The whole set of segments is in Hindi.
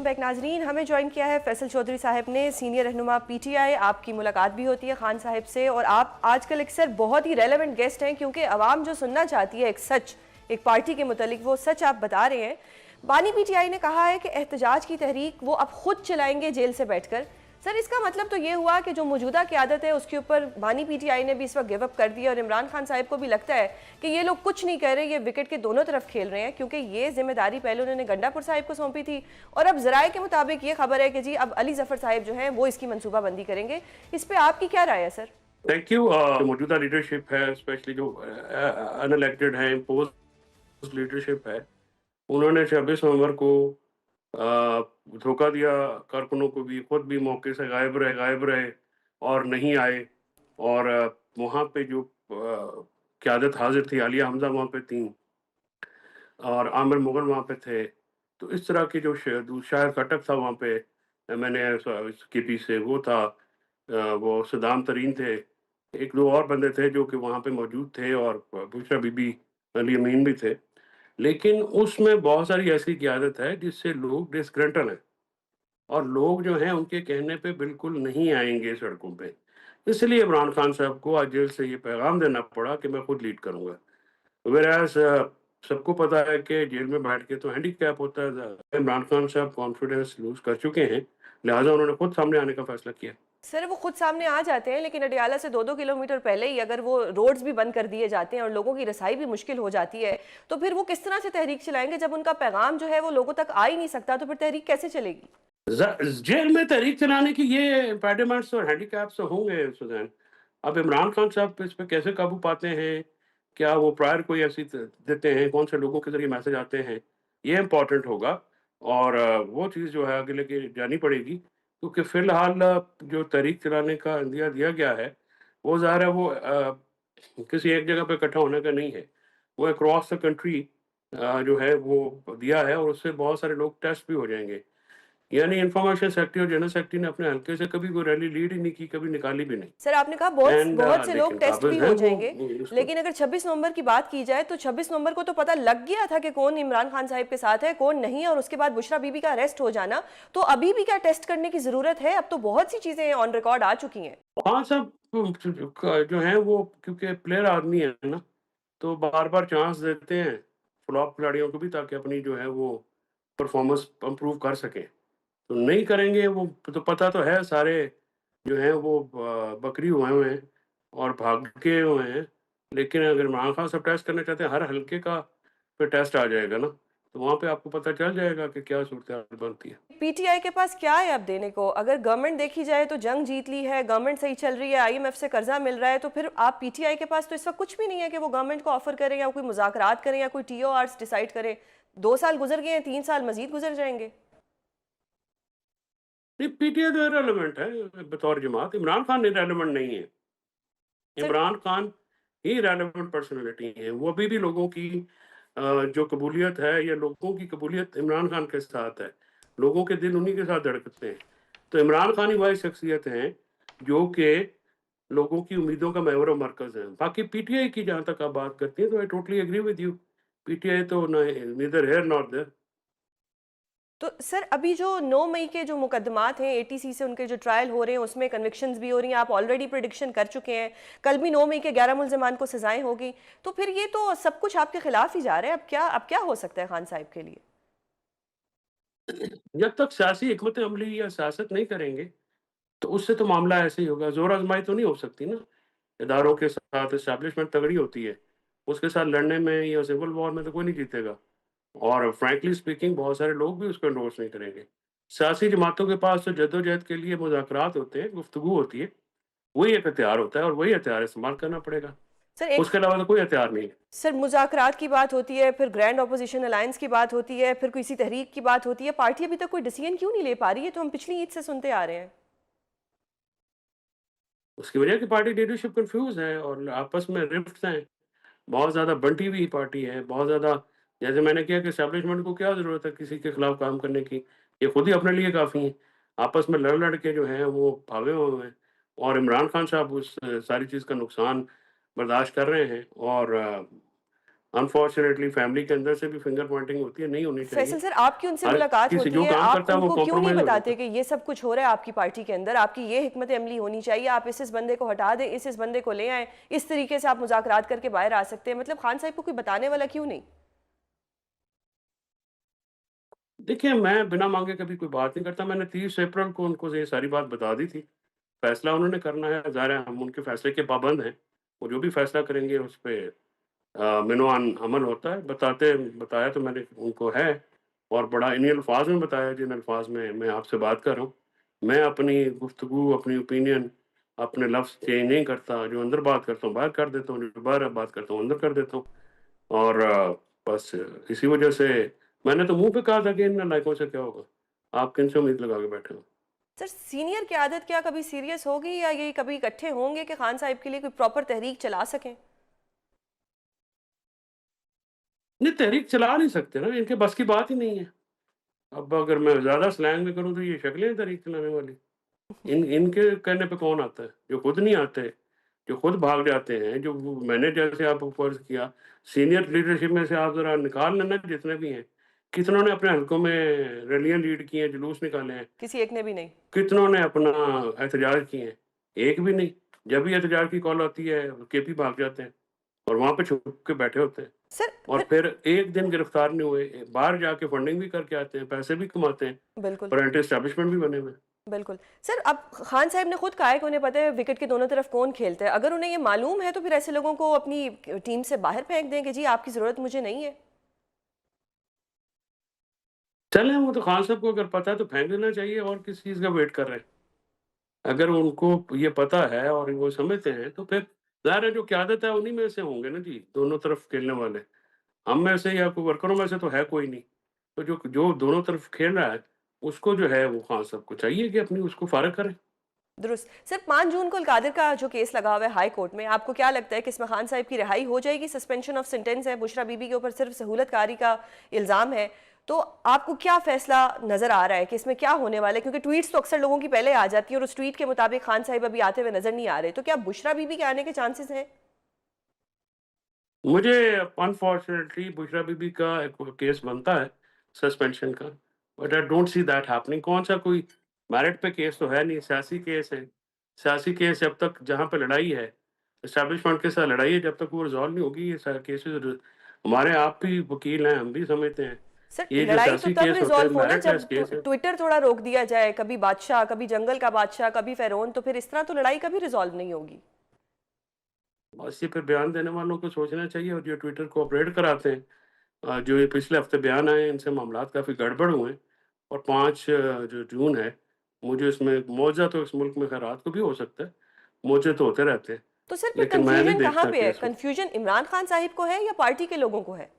वेलकम बैक नाजरीन। हमें ज्वाइन किया है फैसल चौधरी साहब ने, सीनियर रहनुमा पीटीआई। आपकी मुलाकात भी होती है खान साहब से और आप आजकल अक्सर बहुत ही रेलेवेंट गेस्ट हैं क्योंकि आवाम जो सुनना चाहती है एक सच, एक पार्टी के मुतालिक, वो सच आप बता रहे हैं। बानी पीटीआई ने कहा है कि एहतजाज की तहरीक वो अब खुद चलाएंगे जेल से बैठकर। सर, इसका मतलब तो ये हुआ कि जो मौजूदा क़यादत है उसके ऊपर बानी पीटीआई ने भी इस वक्त गिव अप कर दिया और इमरान खान साहब को भी लगता है कि ये लोग कुछ नहीं कर रहे, ये विकेट के दोनों तरफ खेल रहे हैं, क्योंकि ये जिम्मेदारी पहले उन्होंने गंडापुर साहब को सौंपी थी और अब जराए के मुताबिक ये खबर है कि जी अब अली जफर साहब जो हैं वो इसकी मनसूबाबंदी करेंगे। इस पर आपकी क्या राय है सर? Thank you. मौजूदा लीडरशिप है, स्पेशली जो अनइलेक्टेड है, पोस्ट लीडरशिप है, उन्होंने 26 नवंबर को धोखा दिया कारकुनों को भी, खुद भी मौके से गायब रहे और नहीं आए। और वहाँ पे जो क़यादत हाजिर थी, आलिया हमजा वहाँ पे थी और आमिर मुगल वहाँ पे थे। तो इस तरह की जो शायर खटक था वहाँ पे, मैंने के पी से वो था, वो सदाम तरीन थे, एक दो और बंदे थे जो कि वहाँ पे मौजूद थे और बुशरा बीबी, अली अमीन भी थे। लेकिन उसमें बहुत सारी ऐसी क़यादत है जिससे लोग डिसग्रंटल हैं और लोग जो हैं उनके कहने पे बिल्कुल नहीं आएँगे सड़कों पे। इसलिए इमरान खान साहब को आज जेल से ये पैगाम देना पड़ा कि मैं खुद लीड करूँगा। व्हेयरएज़ सबको पता है कि जेल में बैठ के तो हैंडीकैप होता है। इमरान खान साहब कॉन्फिडेंस लूज़ कर चुके हैं, लिहाज़ा उन्होंने खुद सामने आने का फ़ैसला किया। सर, वो खुद सामने आ जाते हैं, लेकिन अडियाला से 2-2 किलोमीटर पहले ही अगर वो रोड्स भी बंद कर दिए जाते हैं और लोगों की रसाई भी मुश्किल हो जाती है, तो फिर वो किस तरह से तहरीक चलाएंगे? जब उनका पैगाम जो है वो लोगों तक आ ही नहीं सकता, तो फिर तहरीक कैसे चलेगी? जेल में तहरीक चलाने की ये इम्पेडिमेंट्स और हैंडीकैप्स तो होंगे सुज़ैन। अब इमरान खान साहब इस पे कैसे काबू पाते हैं? क्या वो प्रायर कोई ऐसी देते हैं? कौन से लोगों के ज़रिए मैसेज आते हैं? ये इम्पोर्टेंट होगा और वो चीज़ जो है आगे लेके जानी पड़ेगी, क्योंकि फ़िलहाल जो तहरीक चलाने का इंदिया दिया गया है, वो ज़ाहिर है वो किसी एक जगह पे इकट्ठा होने का नहीं है। वो अक्रॉस द कंट्री जो है वो दिया है और उससे बहुत सारे लोग टेस्ट भी हो जाएँगे। यानी इंफॉर्मेशन सेक्रेटरी और जनरल सेक्रेटरी ने अपने हल्के से कभी कोई रैली लीड ही नहीं की, कभी निकाली भी नहीं। सर, आपने कहा बहुत एंड बहुत से लोग लेकिन टेस्ट भी काबिज़ हैं हो वो जाएंगे, उसको। लेकिन अगर 26 नवंबर की बात की जाए तो 26 नवंबर को तो पता लग गया था कि कौन इमरान खान साहब के साथ है, कौन नहीं है, और उसके बाद बुशरा बीबी का अरेस्ट हो जाना। तो अभी भी क्या टेस्ट करने की जरूरत है? अब तो बहुत सी चीजें ऑन रिकॉर्ड आ चुकी हैं। हाँ, सब जो हैं वो क्योंकि प्लेयर आदमी है ना, तो बार-बार चांस देते हैं फ्लॉप खिलाड़ियों को भी, ताकि अपनी जो है वो परफॉर्मेंस इम्प्रूव कर सकें। तो नहीं करेंगे वो, तो पता तो है सारे जो हैं वो बकरी हुए हैं और भागे हुए हैं। लेकिन अगर इमरान खान साहब टेस्ट करना चाहते हैं, हर हल्के का पे टेस्ट आ जाएगा ना, तो वहाँ पे आपको पता चल जाएगा कि क्या सूरत-हाल बनती है। पीटीआई के पास क्या है अब देने को? अगर गवर्नमेंट देखी जाए तो जंग जीत ली है, गवर्नमेंट सही चल रही है, आईएमएफ से कर्जा मिल रहा है, तो फिर आप पीटीआई के पास तो इस वक्त कुछ भी नहीं है कि वो गवर्नमेंट को ऑफर करें या कोई मुज़ाकरात करें या कोई टीओआरस डिसाइड करें। 2 साल गुजर गए हैं, 3 साल मजीद गुजर जाएंगे। नहीं, पीटीआई तो इर्रेलेवेंट है बतौर जमात, इमरान खान इर्रेलेवेंट नहीं है। सर, इमरान खान ही रेलेवेंट पर्सनैलिटी हैं। वो अभी भी लोगों की जो कबूलियत है या लोगों की कबूलियत इमरान खान के साथ है। लोगों के दिल उन्हीं के साथ धड़कते हैं। तो इमरान खान ही वही शख्सियत हैं जो कि लोगों की उम्मीदों का महवर मरकज़ है। बाकी पीटीआई की जहाँ तक आप बात करती हैं, तो I totally agree with you. PTI तो नीदर हियर नॉर देयर। तो सर, अभी जो 9 मई के जो मुकदमात हैं एटीसी से, उनके जो ट्रायल हो रहे हैं उसमें कन्विक्शंस भी हो रही हैं, आप ऑलरेडी प्रिडिक्शन कर चुके हैं, कल भी 9 मई के 11 मुल्ज़िमान को सजाएं होगी। तो फिर ये तो सब कुछ आपके खिलाफ ही जा रहा है। अब क्या हो सकता है खान साहब के लिए? जब तक सियासी हिकमत अमली या सियासत नहीं करेंगे, तो उससे तो मामला ऐसे ही होगा। ज़ोर आज़माई तो नहीं हो सकती ना। इदारों के साथ एस्टेब्लिशमेंट तगड़ी होती है, उसके साथ लड़ने में या सिविल वॉर में तो कोई नहीं जीतेगा। और फ्रैंकली स्पीकिंग बहुत सारे लोग भी उसको एंडोर्स नहीं करेंगे। सियासी जमातों के पास तो जद्दोजहद के लिए मुज़ाकरात होते हैं, गुफ्तगू होती है, वही एक हथियार होता है और वही हथियार इस्तेमाल करना पड़ेगा। सर एक उसके अलावा तो कोई हथियार नहीं है। सर, मुज़ाकरात की बात होती है, फिर ग्रैंड अपोजिशन अलायंस की बात होती है, फिर किसी तहरीक की बात होती है। पार्टी अभी तक कोई डिसीजन क्यों नहीं ले पा रही है? तो हम पिछली ईद से सुनते आ रहे हैं। उसकी वजह कि पार्टी लीडरशिप कन्फ्यूज़ है और आपस में रिफ्ट्स हैं। बहुत ज़्यादा बंटी हुई पार्टी है, बहुत ज़्यादा। जैसे मैंने किहा कि एस्टेब्लिशमेंट को क्या ज़रूरत है किसी के खिलाफ काम करने की, ये खुद ही अपने लिए काफ़ी हैं। आपस में लड़-लड़ के जो हैं वो भागे हुए हैं और इमरान खान साहब उस सारी चीज़ का नुकसान बर्दाश्त कर रहे हैं और अनफॉर्चुनेटली फैमिली के अंदर से भी फिंगर पॉइंटिंग होती है, नहीं होनी चाहिए। फैसल सर, आपकी उनसे हर मुलाकात किसी होती जो है, काम आप करता है वो उनको क्यों नहीं कॉम्प्रोमाइज हो जाता बताते है। कि ये सब कुछ हो रहा है आपकी पार्टी के अंदर, आपकी ये हिकमत अमली होनी चाहिए, आप इस बंदे को हटा दें, इस बंदे को ले आए, इस तरीके से आप मुज़ाकरात करके बाहर आ सकते हैं? मतलब खान साहब को कोई बताने वाला क्यों नहीं? देखिए, मैं बिना माँगे कभी कोई बात नहीं करता। मैंने 30 अप्रैल को उनको ये सारी बात बता दी थी। फैसला उन्होंने करना है, ज़ाहिर है हम उनके फैसले के पाबंद हैं। वो जो भी फैसला करेंगे उस पे मिनवान अमल होता है। बताया तो मैंने उनको है, और बड़ा इन्हीं अल्फ़ाज़ में बताया जिन अल्फ़ाज़ में मैं आपसे बात कर रहा हूँ। मैं अपनी गुफ्तगू, अपनी ओपिनियन, अपने लफ्ज़ चेंज नहीं करता। जो अंदर बात करता हूँ बाहर कर देता हूँ, जो बाहर बात करता हूँ अंदर कर देता हूँ। और बस इसी वजह से मैंने तो मुँह पे कहा था कि इन नालायकों से क्या होगा? आप किनसे उम्मीद लगा के बैठे हो? सर, सीनियर की आदत क्या कभी सीरियस होगी, या ये कभी इकट्ठे होंगे कि खान साहब के लिए कोई प्रॉपर तहरीक चला सकें? नहीं, तहरीक चला नहीं सकते ना, इनके बस की बात ही नहीं है। अब अगर मैं ज़्यादा स्लैंग में करूँ तो ये शक्लें हैं तहरीक चलाने वाली। इनके कहने पे कौन आता है? जो खुद नहीं आते, जो खुद भाग जाते हैं, जो वो मैंने जैसे आपको फ़र्ज़ किया, सीनियर लीडरशिप में से आप ज़रा निकाल लेना जितने भी हैं, कितनों ने अपने हलकों में रैलियाँ लीड की हैं, जुलूस निकाले हैं, किसी एक ने भी नहीं। कितनों ने अपना एहतजाज किए हैं, एक भी नहीं। जब भी एहतजाज की कॉल आती है, केपी भाग जाते हैं और वहाँ पे छुप के बैठे होते हैं। सर और फिर फिर एक दिन गिरफ्तार नहीं हुए, बाहर जाके फंडिंग भी करके आते हैं, पैसे भी कमाते हैं, बिल्कुल, और एंटी एस्टेब्लिशमेंट भी बने हुए हैं। बिल्कुल। सर, अब खान साहब ने खुद कहा है कि उन्हें पता है विकेट के दोनों तरफ कौन खेलता है। अगर उन्हें ये मालूम है तो फिर ऐसे लोगों को अपनी टीम से बाहर फेंक दें कि जी आपकी ज़रूरत मुझे नहीं है। चलें, वो तो खान साहब को अगर पता है तो फेंक देना चाहिए, और किस चीज़ का वेट कर रहे हैं? अगर उनको ये पता है और वो समझते हैं तो फिर ज़ाहिर है जो क़यादत है उन्हीं में से होंगे ना जी, दोनों तरफ खेलने वाले। हम में से या कोई वर्करों में से तो है कोई नहीं। तो जो जो दोनों तरफ खेल रहा है, उसको जो है वो खान साहब को चाहिए कि अपनी उसको फ़ारिग करें। दुरुस्त। सर, 5 जून को अलकादिर का जो केस लगा हुआ है हाई कोर्ट में, आपको क्या लगता है कि इसमें खान साहब की रिहाई हो जाएगी? सस्पेंशन ऑफ सेंटेंस है, बुशरा बीबी के ऊपर सिर्फ सहूलतकारी का इल्ज़ाम है। तो आपको क्या फैसला नजर आ रहा है कि इसमें क्या होने वाला है? क्योंकि ट्वीट्स तो अक्सर लोगों की पहले आ जाती है और उस ट्वीट के मुताबिक खान साहब अभी आते हुए नजर नहीं आ रहे, तो क्या बुशरा बीबी के आने के चांसेस हैं? मुझे अनफॉर्चुनेटली बुशरा बीबी का एक केस बनता है सस्पेंशन का, but I don't see that happening. कौन-सा कोई मेरिट पे केस तो है नहीं, सियासी केस है। सियासी केस जब तक जहाँ पे लड़ाई है, एस्टेब्लिशमेंट के साथ लड़ाई है, जब तक वो रिज़ॉल्व नहीं होगी ये सारे केसेज़। हमारे आप भी वकील हैं, हम भी समझते हैं। सर, ये जो लड़ाई तो सियासी तब केस होते हैं रिजॉल्व हो ना मेरिटलेस जब केस है। ट्विटर थोड़ा रोक दिया जाए, कभी बादशाह, कभी जंगल का बादशाह, कभी फेरोन, तो फिर इस तरह तो लड़ाई कभी रिजॉल्व नहीं होगी। बस ये फिर बयान देने वालों को सोचना चाहिए, और जो ट्विटर को ऑपरेट कराते हैं, जो ये पिछले हफ्ते बयान आए हैं, इनसे मामलात काफ़ी गड़बड़ हुए हैं। और 5 जो जून है, मुझे इसमें मुआवज़ा तो इस मुल्क में खैर रात को भी हो सकता है, मुआवज़े तो होते रहते हैं, तो सर फिर लेकिन मैं नहीं कंफ्यूजन कहाँ देखता पे कि है? इसमें कंफ्यूजन इमरान खान साहिब को है या पार्टी के लोगों को है?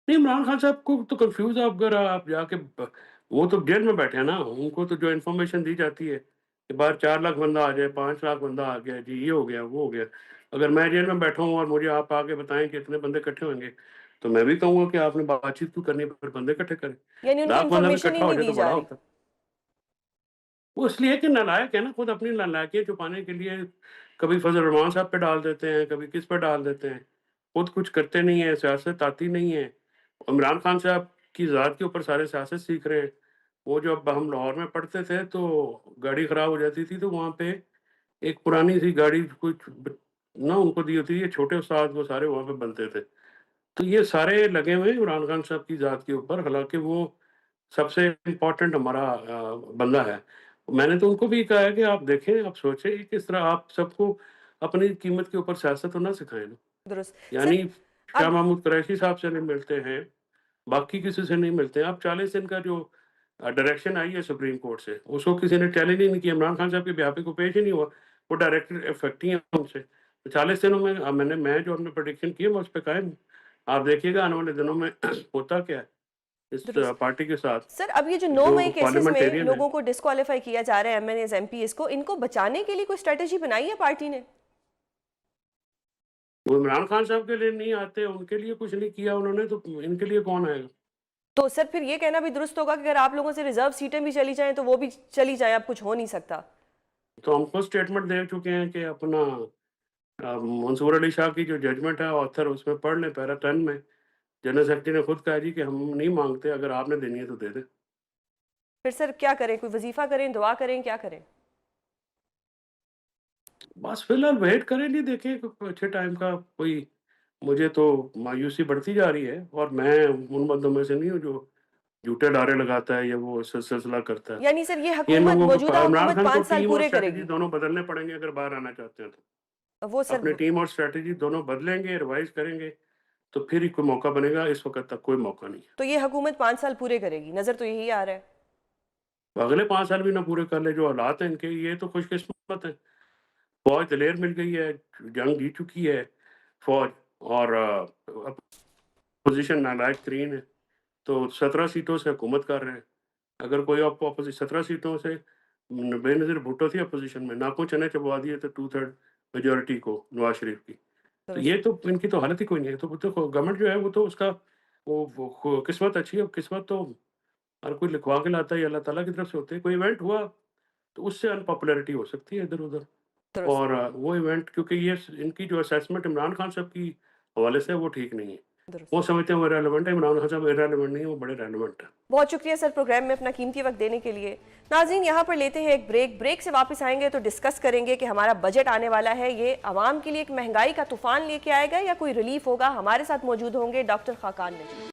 नहीं, इमरान खान साहब को तो कन्फ्यूज़ आप अगर आप जाके ब वो तो जेल में बैठे हैं ना, उनको तो जो इन्फॉर्मेशन दी जाती है कि बाहर 4 लाख बंदा आ जाए, 5 लाख बंदा आ गया जी, ये हो गया, वो हो गया। अगर मैं जेल में बैठा हूँ और मुझे आप आके बताएँ कि इतने बंदे इकट्ठे होंगे, तो मैं भी कहूँगा कि आपने बातचीत क्यों करनी है, फिर बंदे इकट्ठे करें। यानी उनको लाख बंदा भी इन्फॉर्मेशन ही इकट्ठा हो नहीं जाए दी तो जा बड़ा रही। होता है। वो इसलिए कि नालायक है ना, खुद अपनी नालायकियत छुपाने के लिए कभी फजल रहमान साहब पे डाल देते हैं, कभी किस पे डाल देते हैं। खुद कुछ करते नहीं हैं, सियासत आती नहीं है। इमरान खान साहब की ज़ात के ऊपर सारे सियासत सीख रहे हैं। वो जब हम लाहौर में पढ़ते थे तो गाड़ी खराब हो जाती थी, तो वहाँ पे एक पुरानी सी गाड़ी कुछ ब ना उनको दी होती थी, ये छोटे उस्ताद वो सारे वहाँ पे बनते थे। तो ये सारे लगे हुए हैं इमरान खान साहब की ज़ात के ऊपर, हालाँकि वो सबसे इम्पोर्टेंट हमारा बंदा है। मैंने तो उनको भी कहा है कि आप देखें, आप सोचें किस तरह आप सबको अपनी कीमत के ऊपर सियासत तो ना सिखाएँ ना। दुरुस्त। सर, यानी शाह अब महमूद कुरैशी साहब से नहीं मिलते हैं, बाकी किसी से नहीं मिलते हैं। अब 40 दिन का जो डायरेक्शन आई है सुप्रीम कोर्ट से, उसको किसी ने चैलेंज ही नहीं किया। इमरान खान साहब के बिहाफ़ पे कोई पेश ही नहीं हुआ। वो डायरेक्ट इफ़ेक्ट ही है उनसे। तो 40 दिनों में मैं जो अपने प्रेडिक्शन की है, मैं उस पे कायम हूँ। आप देखिएगा आने वाले दिनों में होता क्या है इस दुरुस्त। पार्टी के साथ, सर, अब ये जो 9 जो मई केसेस में पार्लियामेंटेरियन है। लोगों को डिस्क्वालीफाई किया जा रहा है, एमएनएस एमपीएस को, इनको बचाने के लिए कोई स्ट्रेटेजी बनाई है पार्टी ने? वो इमरान खान साहब के लिए नहीं आते, उनके लिए कुछ नहीं किया उन्होंने, तो इनके लिए कौन आएगा? तो सर फिर ये कहना भी दुरुस्त होगा कि अगर आप लोगों से रिजर्व सीटें भी चली जाएं तो वो भी चली जाएं, अब कुछ हो नहीं सकता। तो हम खुद स्टेटमेंट दे चुके हैं कि अपना मंसूर अली शाह की जो जजमेंट है ऑथर उसमें पढ़ लें, पैरा 10 में जनरल सेक्रेटरी ने खुद कहा जी कि हम नहीं मांगते, अगर आपने देनी है तो दे दें। फिर सर क्या करें, कोई वजीफा करें, दुआ करें, क्या करें? बस फिलहाल वेट करें, नहीं देखें कोई अच्छे टाइम का कोई। मुझे तो मायूसी बढ़ती जा रही है, और मैं उन बंदों में से नहीं हूँ जो झूठे नारे लगाता है या वो सिलसिला करता है। यानी सर ये इन हुकूमत, लोगों को, मौजूदा इमरान हुकूमत खान को 5 साल टीम और पूरे स्ट्रैटेजी करेगी? दोनों बदलने पड़ेंगे अगर बाहर आना चाहते हैं तो। वो सर, अपनी टीम और स्ट्रैटेजी दोनों बदलेंगे, रिवाइज करेंगे, तो फिर ही कोई मौका बनेगा। इस वक्त तक कोई मौका नहीं है। तो ये हुकूमत 5 साल पूरे करेगी, नजर तो यही आ रहा है। तो अगले 5 साल भी ना पूरे कर ले, जो हालात हैं इनके, ये तो खुशकिस्मत है। फौज दलेर मिल गई है, जंग जीत चुकी है फौज, और पोजीशन नालायक तरीन है। तो 17 सीटों से हुकूमत कर रहे हैं। अगर कोई अपोजिशन 17 सीटों से, बेनज़ीर भुट्टो थी अपोजिशन में, नाकों चने चबवा दिए तो 2/3 मेजॉरिटी को नवाज शरीफ की। तो दुरुस्त। ये तो इनकी तो हालत ही कोई नहीं है। तो गवर्नमेंट जो है वो तो उसका वो किस्मत अच्छी है। किस्मत तो हर कोई लिखवा के लाता है, ये अल्लाह ताला की तरफ से होते है। कोई इवेंट हुआ तो उससे अनपॉपुलैरिटी हो सकती है इधर-उधर। दुरुस्त। और वो इवेंट, क्योंकि ये इनकी जो असेसमेंट इमरान खान साहब की हवाले से है वो ठीक नहीं है। दुरुस्त। वो समझते हैं वो इर्रेलेवेंट है, इमरान खान साहब इर्रेलेवेंट नहीं है, वो बड़े रेलेवेंट है। बहुत शुक्रिया सर प्रोग्राम में अपना कीमती वक्त देने के लिए। नाज़रीन, यहाँ पर लेते हैं एक ब्रेक। ब्रेक से वापस आएंगे तो डिस्कस करेंगे कि हमारा बजट आने वाला है, ये आवाम के लिए एक महंगाई का तूफान लेके आएगा या कोई रिलीफ होगा। हमारे साथ मौजूद होंगे डॉक्टर खाकान नजीर।